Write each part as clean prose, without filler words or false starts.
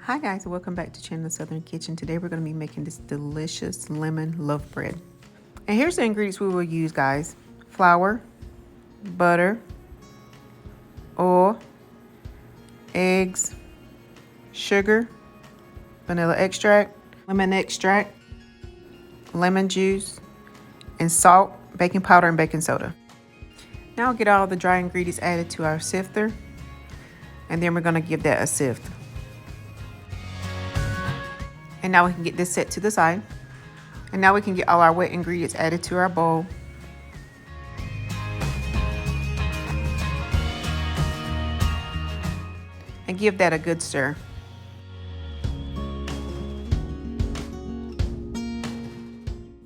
Hi guys, welcome back to Chandler's Southern Kitchen. Today we're going to be making this delicious lemon loaf bread. And here's the ingredients we will use, guys. Flour, butter, oil, eggs, sugar, vanilla extract, lemon juice, and salt, baking powder, and baking soda. Now I'll get all the dry ingredients added to our sifter, and then we're going to give that a sift. And now we can get this set to the side. And now we can get all our wet ingredients added to our bowl. And give that a good stir.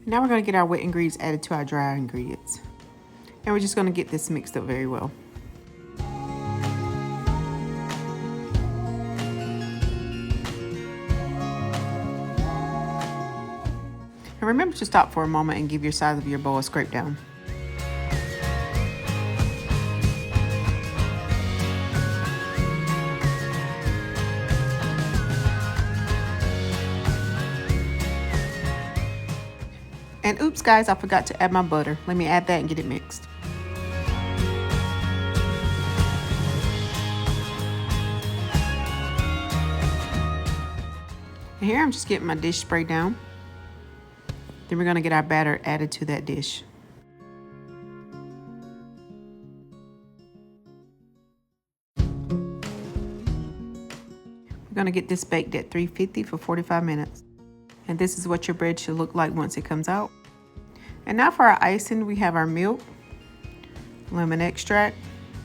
Now we're going to get our wet ingredients added to our dry ingredients. And we're just going to get this mixed up very well. And remember to stop for a moment and give your sides of your bowl a scrape down. And oops guys, I forgot to add my butter. Let me add that and get it mixed. And here I'm just getting my dish spray down. Then we're going to get our batter added to that dish. We're going to get this baked at 350 for 45 minutes. And this is what your bread should look like once it comes out. And now for our icing, we have our milk, lemon extract,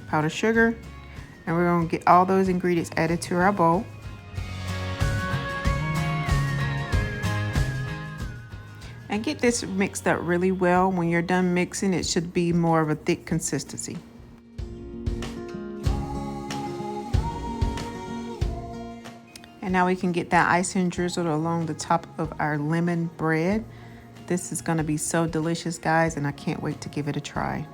powdered sugar, and we're going to get all those ingredients added to our bowl. And get this mixed up really well. When you're done mixing, it should be more of a thick consistency. And now we can get that icing drizzled along the top of our lemon bread. This is going to be so delicious, guys, and I can't wait to give it a try.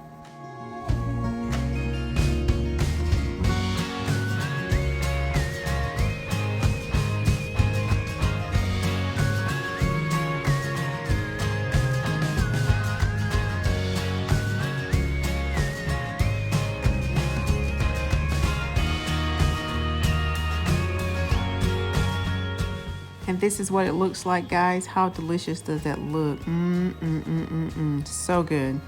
And this is what it looks like, guys. How delicious does that look? So good.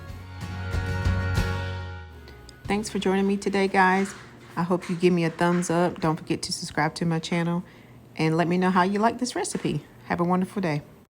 Thanks for joining me today, guys. I hope you give me a thumbs up. Don't forget to subscribe to my channel and let me know how you like this recipe. Have a wonderful day.